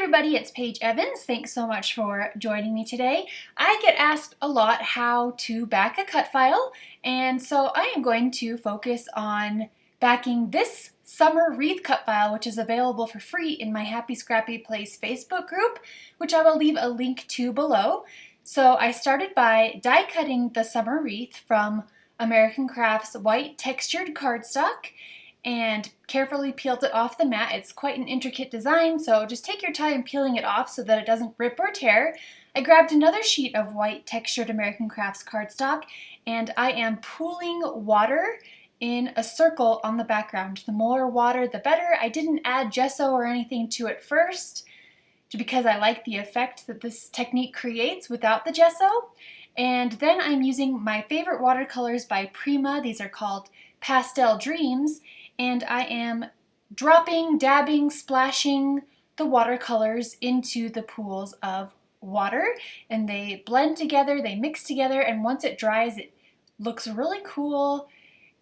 everybody, it's Paige Evans. Thanks so much for joining me today. I get asked a lot how to back a cut file, and so I am going to focus on backing this summer wreath cut file, which is available for free in my Happy Scrappy Place Facebook group, which I will leave a link to below. So I started by die cutting the summer wreath from American Crafts white textured cardstock and carefully peeled it off the mat. It's quite an intricate design, so just take your time peeling it off so that it doesn't rip or tear. I grabbed another sheet of white textured American Crafts cardstock, and I am pooling water in a circle on the background. The more water, the better. I didn't add gesso or anything to it first, because I like the effect that this technique creates without the gesso. And then I'm using my favorite watercolors by Prima. These are called Pastel Dreams. And I am dropping, dabbing, splashing the watercolors into the pools of water, and they blend together, they mix together, and once it dries, it looks really cool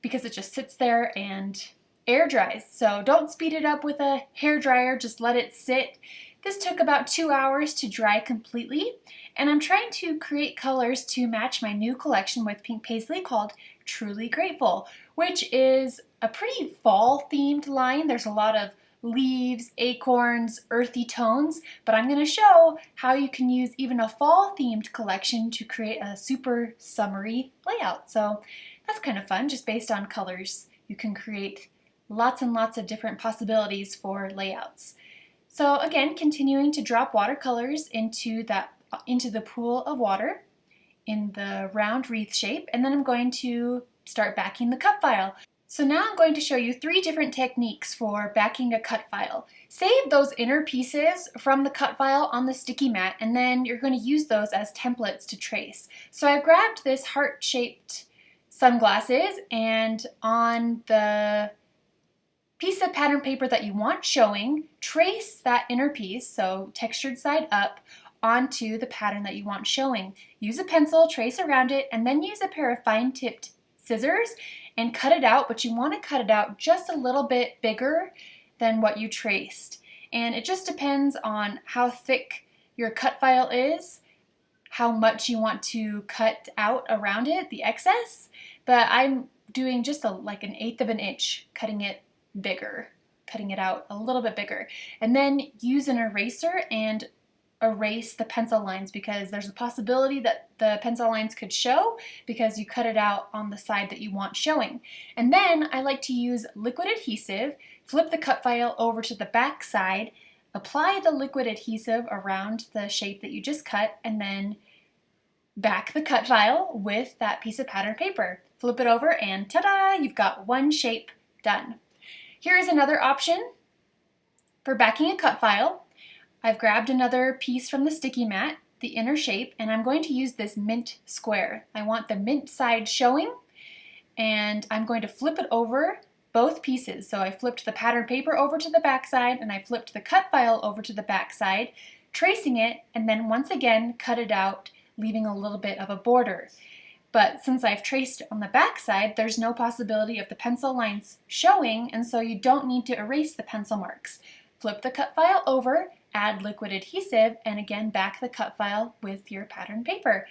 because it just sits there and air dries. So don't speed it up with a hair dryer, just let it sit. This took about 2 hours to dry completely, and I'm trying to create colors to match my new collection with pink paisley called Truly Grateful, which is a pretty fall themed line. There's a lot of leaves, acorns, earthy tones, but I'm going to show how you can use even a fall themed collection to create a super summery layout. So that's kind of fun, just based on colors. You can create lots and lots of different possibilities for layouts. So again, continuing to drop watercolors into the pool of water in the round wreath shape, and then I'm going to start backing the cut file. So now I'm going to show you 3 different techniques for backing a cut file. Save those inner pieces from the cut file on the sticky mat, and then you're going to use those as templates to trace. So I grabbed this heart-shaped sunglasses, and on the piece of pattern paper that you want showing, trace that inner piece, so textured side up, onto the pattern that you want showing. Use a pencil, trace around it, and then use a pair of fine-tipped scissors and cut it out, but you want to cut it out just a little bit bigger than what you traced. And it just depends on how thick your cut file is, how much you want to cut out around it, the excess, but I'm doing just like an 1/8 of an inch, cutting it bigger, cutting it out a little bit bigger. And then use an eraser and erase the pencil lines, because there's a possibility that the pencil lines could show because you cut it out on the side that you want showing. And then I like to use liquid adhesive, flip the cut file over to the back side, apply the liquid adhesive around the shape that you just cut, and then back the cut file with that piece of pattern paper. Flip it over and ta-da! You've got one shape done. Here is another option for backing a cut file. I've grabbed another piece from the sticky mat, the inner shape, and I'm going to use this mint square. I want the mint side showing, and I'm going to flip it over both pieces. So I flipped the pattern paper over to the back side, and I flipped the cut file over to the back side, tracing it, and then once again cut it out, leaving a little bit of a border. But since I've traced on the back side, there's no possibility of the pencil lines showing, and so you don't need to erase the pencil marks. Flip the cut file over, add liquid adhesive, and again back the cut file with your pattern paper.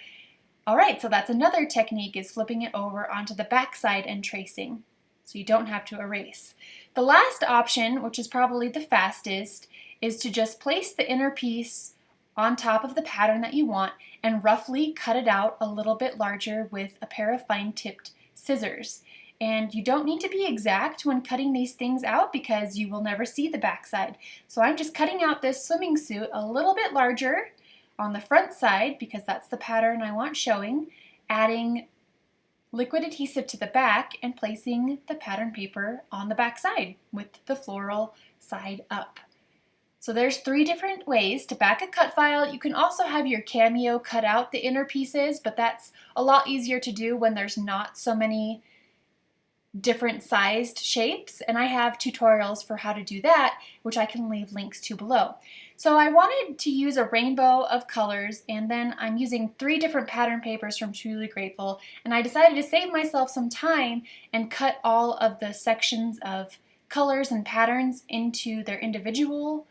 Alright, so that's another technique, is flipping it over onto the back side and tracing, so you don't have to erase. The last option, which is probably the fastest, is to just place the inner piece on top of the pattern that you want and roughly cut it out a little bit larger with a pair of fine-tipped scissors. And you don't need to be exact when cutting these things out because you will never see the backside. So I'm just cutting out this swimming suit a little bit larger on the front side because that's the pattern I want showing, adding liquid adhesive to the back and placing the pattern paper on the back side with the floral side up. So there's 3 different ways to back a cut file. You can also have your cameo cut out the inner pieces, but that's a lot easier to do when there's not so many different sized shapes, and I have tutorials for how to do that, which I can leave links to below. So I wanted to use a rainbow of colors, and then I'm using 3 different pattern papers from Truly Grateful, and I decided to save myself some time and cut all of the sections of colors and patterns into their individual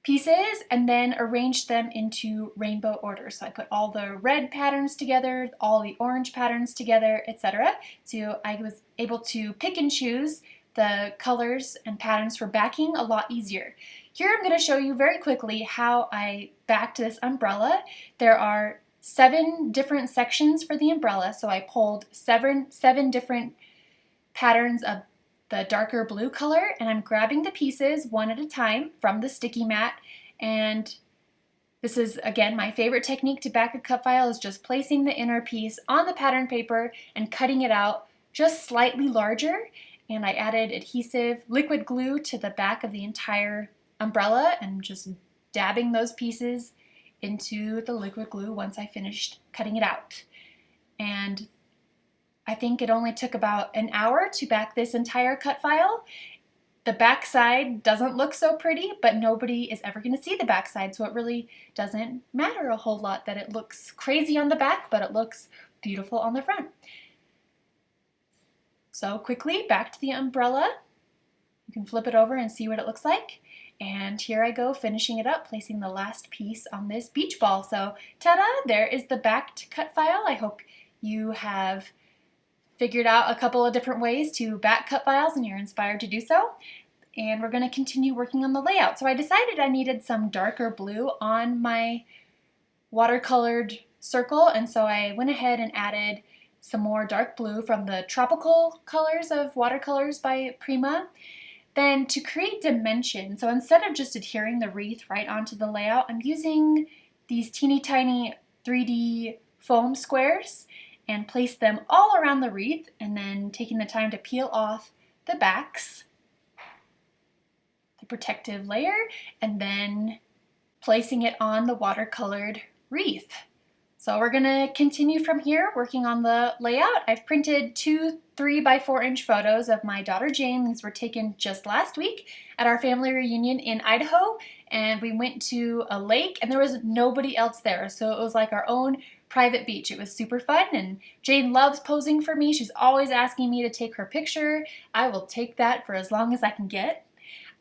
pieces and then arranged them into rainbow order. So I put all the red patterns together, all the orange patterns together, etc. So I was able to pick and choose the colors and patterns for backing a lot easier. Here I'm going to show you very quickly how I backed this umbrella. There are 7 different sections for the umbrella, so I pulled seven different patterns of the darker blue color, and I'm grabbing the pieces one at a time from the sticky mat. And this is, again, my favorite technique to back a cut file, is just placing the inner piece on the pattern paper and cutting it out just slightly larger. And I added adhesive liquid glue to the back of the entire umbrella and just dabbing those pieces into the liquid glue once I finished cutting it out. And I think it only took about an hour to back this entire cut file. The back side doesn't look so pretty, but nobody is ever going to see the back side, so it really doesn't matter a whole lot that it looks crazy on the back, but it looks beautiful on the front. So quickly, back to the umbrella. You can flip it over and see what it looks like. And here I go, finishing it up, placing the last piece on this beach ball. So ta-da, there is the backed cut file. I hope you have figured out a couple of different ways to back cut files and you're inspired to do so. And we're going to continue working on the layout. So I decided I needed some darker blue on my watercolored circle, and so I went ahead and added some more dark blue from the tropical colors of watercolors by Prima. Then to create dimension, so instead of just adhering the wreath right onto the layout, I'm using these teeny tiny 3D foam squares and place them all around the wreath, and then taking the time to peel off the backs, the protective layer, and then placing it on the watercolored wreath. So we're gonna continue from here working on the layout. I've printed 2 3x4-inch photos of my daughter Jane. These were taken just last week at our family reunion in Idaho, and we went to a lake and there was nobody else there, so it was like our own private beach. It was super fun, and Jane loves posing for me. She's always asking me to take her picture. I will take that for as long as I can get.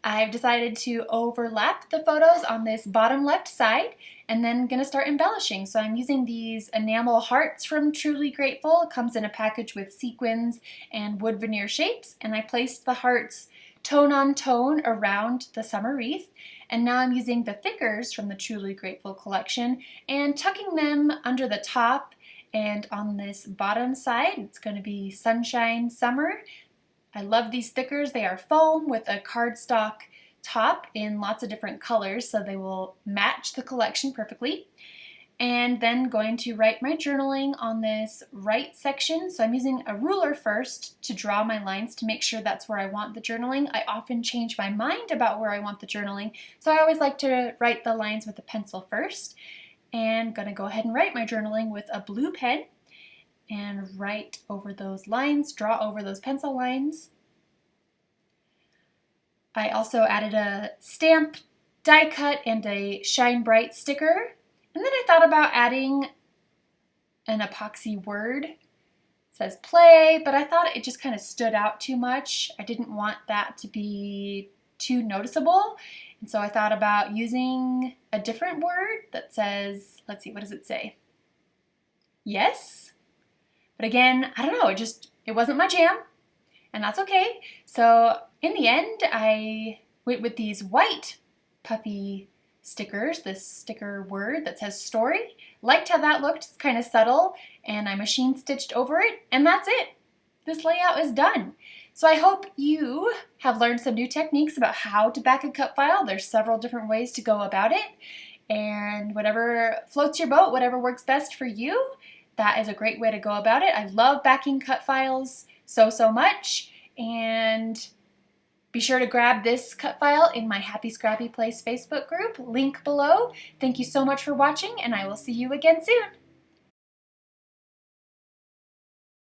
I've decided to overlap the photos on this bottom left side and then going to start embellishing. So I'm using these enamel hearts from Truly Grateful. It comes in a package with sequins and wood veneer shapes, and I placed the hearts tone on tone around the summer wreath. And now I'm using the thickers from the Truly Grateful collection and tucking them under the top, and on this bottom side it's going to be Sunshine Summer. I love these stickers. They are foam with a cardstock top in lots of different colors, so they will match the collection perfectly. And then going to write my journaling on this right section. So I'm using a ruler first to draw my lines to make sure that's where I want the journaling. I often change my mind about where I want the journaling, so I always like to write the lines with a pencil first. And I'm going to go ahead and write my journaling with a blue pen and write over those lines, draw over those pencil lines. I also added a stamp, die cut, and a Shine Bright sticker. And then I thought about adding an epoxy word. It says play, but I thought it just kind of stood out too much. I didn't want that to be too noticeable. And so I thought about using a different word that says, let's see, what does it say? Yes. But again, I don't know, it wasn't my jam, and that's okay. So in the end, I went with these white puffy stickers, this sticker word that says story. Liked how that looked, it's kind of subtle, and I machine stitched over it, and that's it. This layout is done. So I hope you have learned some new techniques about how to back a cut file. There's several different ways to go about it, and whatever floats your boat, whatever works best for you, that is a great way to go about it. I love backing cut files so much, and be sure to grab this cut file in my Happy Scrappy Place Facebook group, link below. Thank you so much for watching, and I will see you again soon.